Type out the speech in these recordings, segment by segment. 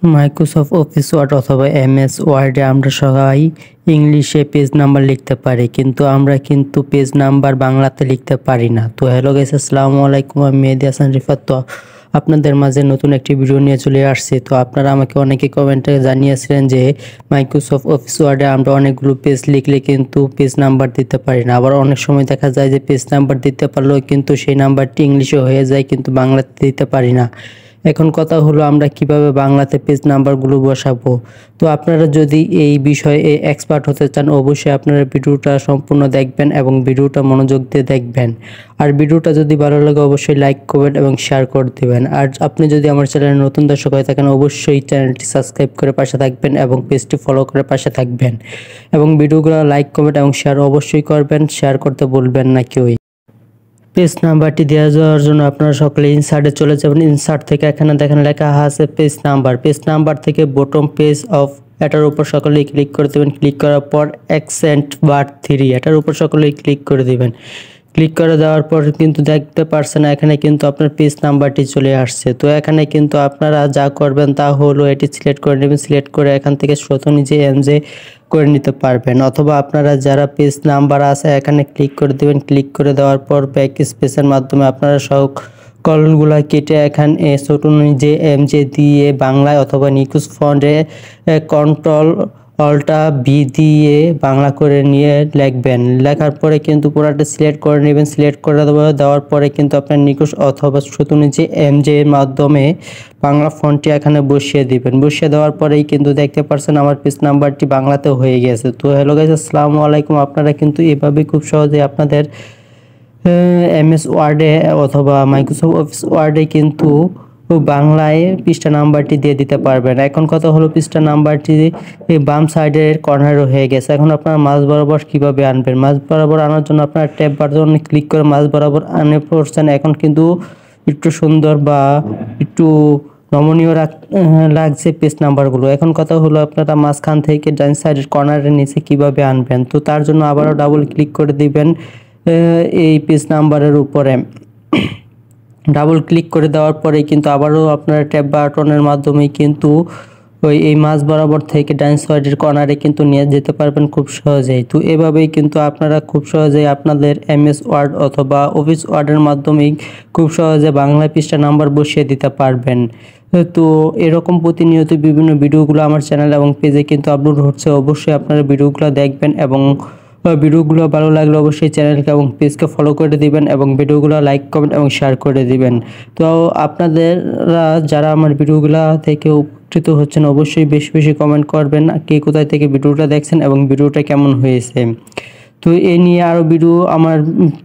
Microsoft office word অথবা MS ওয়ার্ডে আমরা সবাই ইংলিশে পেজ নাম্বার লিখতে পারি, কিন্তু আমরা পেজ নাম্বার বাংলাতে লিখতে পারি না। তো হ্যালো গাইস, আসসালামু আলাইকুম। আমি মেহেদী হাসান রিফাত। তো আপনাদের মাঝে নতুন একটি ভিডিও নিয়ে চলে আসছি। তো আপনারা আমাকে অনেকে কমেন্টে জানিয়েছিলেন যে মাইক্রোসফট অফিস ওয়ার্ডে আমরা অনেকগুলো পেজ লিখলে কিন্তু পেজ নাম্বার দিতে পারি না। আবার অনেক সময় দেখা যায় যে পেজ নাম্বার দিতে পারলেও কিন্তু সেই নাম্বারটি ইংলিশে হয়ে যায়, কিন্তু বাংলাতে দিতে পারি না। এখন কথা হলো আমরা কিভাবে বাংলাতে পেজ নাম্বারগুলো বসাবো। তো আপনারা যদি এই বিষয়ে এক্সপার্ট হতে চান, অবশ্যই আপনারা ভিডিওটা সম্পূর্ণ দেখবেন এবং ভিডিওটা মনোযোগ দিয়ে দেখবেন। আর ভিডিওটা যদি ভালো লাগে অবশ্যই লাইক করবেন এবং শেয়ার করে দেবেন। আর আপনি যদি আমার চ্যানেলে নতুন দর্শক হয়ে থাকেন, অবশ্যই চ্যানেলটি সাবস্ক্রাইব করে পাশে থাকবেন এবং পেজটি ফলো করে পাশে থাকবেন এবং ভিডিওগুলো লাইক কমেন্ট এবং শেয়ার অবশ্যই করবেন। শেয়ার করতে ভুলবেন না কেউই। পেজ নাম্বারটি দেওয়া যাওয়ার জন্য আপনারা সকলে ইনসার্টে চলে যাবেন। ইনসার্ট থেকে এখানে দেখেন লেখা আছে পেজ নাম্বার। পেজ নাম্বার থেকে বটম পেজ অফ এটার উপর সকলেই ক্লিক করে দেবেন। ক্লিক করার পর অ্যাকসেন্ট বার 3 এটার উপর সকলেই ক্লিক করে দেবেন। ক্লিক করে দেওয়ার পর কিন্তু দেখতে পারছেন এখানে কিন্তু আপনার পেজ নাম্বারটি চলে আসছে। তো এখানে কিন্তু আপনারা যা করবেন তা হলো এটি সিলেক্ট করে নেবেন। সিলেক্ট করে এখান থেকে স্বতঃ নিজে এমজে করে নিতে পারবেন, অথবা আপনারা যারা পেজ নাম্বার আছে এখানে ক্লিক করে দেবেন। ক্লিক করে দেওয়ার পর ব্যাক স্পেসের মাধ্যমে আপনারা কলগুলা কেটে এখানে ছোট নিজে এমজে দিয়ে বাংলায় অথবা নিকুজ ফন্টে কন্ট্রোল অল্টা বি দিয়ে বাংলা করে নিয়ে লিখবেন। লেখার পরে কিন্তু পুরোটা সিলেক্ট করে নেবেন। সিলেক্ট করে দেওয়ার পরে কিন্তু আপনার নিকুজ অথবা ছোট নিচে এমজে এর মাধ্যমে বাংলা ফন্টটি এখানে বসিয়ে দিবেন। বসিয়ে দেওয়ার পরেই কিন্তু দেখতে পাচ্ছেন আমার পেজ নাম্বারটি বাংলাতে হয়ে গেছে। তো হ্যালো গাইস, আসসালামু আলাইকুম। আপনারা কিন্তু এভাবে খুব সহজে আপনাদের এমএস ওয়ার্ডে অথবা মাইক্রোসফট অফিস ওয়ার্ডে কিন্তু বাংলায় পৃষ্ঠা নাম্বারটি দিয়ে দিতে পারবেন। এখন কথা হলো পৃষ্ঠা নাম্বারটি বাম সাইডের কর্নারে হয়ে গেছে। এখন আপনারা মাঝ বরাবর কিভাবে আনবেন। মাঝ বরাবর আনার জন্য আপনারা ট্যাব বাটনে ক্লিক করে মাঝ বরাবর আনে পড়ছেন। এখন কিন্তু একটু সুন্দর বা একটু নমনীয় লাগছে পেজ নাম্বারগুলো। এখন কথা হলো আপনারা মাঝখান থেকে ডান সাইডের কর্নারের নিচে কিভাবে আনবেন। তো তার জন্য আবারও ডাবল ক্লিক করে দিবেন এই পেজ নাম্বারের উপরে। ডাবল ক্লিক করে দেওয়ার পরে কিন্তু আবারও আপনারা ট্যাব বাটনের মাধ্যমে কিন্তু এই মাঝ বরাবর থেকে ডান সাইডের কর্নারে কিন্তু নিয়ে যেতে পারবেন খুব সহজেই। তো এভাবেই কিন্তু আপনারা খুব সহজেই আপনাদের এমএস ওয়ার্ড অথবা অফিস ওয়ার্ডের মাধ্যমেই খুব সহজে বাংলা পৃষ্ঠা নাম্বার বসিয়ে দিতে পারবেন। তো এরকম প্রতিনিয়ত বিভিন্ন ভিডিওগুলো আমার চ্যানেল এবং পেজে কিন্তু আপলোড হচ্ছে। অবশ্যই আপনারা ভিডিওগুলো দেখবেন এবং ভিডিওগুলো ভালো লাগলে অবশ্যই চ্যানেলকে এবং পেজকে ফলো করে দিবেন এবং ভিডিওগুলো লাইক কমেন্ট এবং শেয়ার করে দিবেন। তো আপনারা যারা আমার ভিডিওগুলো থেকে উপকৃত হচ্ছেন অবশ্যই বেশি বেশি কমেন্ট করবেন কে কোথায় থেকে ভিডিওটা দেখছেন এবং ভিডিওটা কেমন হয়েছে। তো এই নিয়ে আরও ভিডিও আমার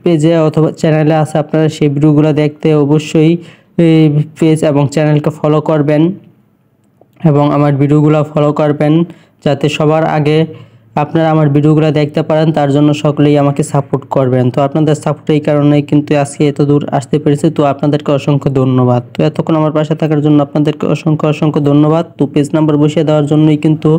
পেজে অথবা চ্যানেলে আছে, আপনারা সেই ভিডিওগুলো দেখতে অবশ্যই পেজ এবং চ্যানেলকে ফলো করবেন এবং আমার ভিডিওগুলো ফলো করবেন যাতে সবার আগে আপনারা আমার ভিডিওগুলো দেখতে পারেন। তার জন্য সকলেই আমাকে সাপোর্ট করবেন। তো আপনাদের সাপোর্ট এই কারণে কিন্তু আজকে এত দূর আসতে পেরেছে। তো আপনাদেরকে অসংখ্য ধন্যবাদ। তো এতক্ষণ আমার পাশে থাকার জন্য আপনাদেরকে অসংখ্য ধন্যবাদ। তো পেজ নাম্বার বসিয়ে দেওয়ার জন্যই কিন্তু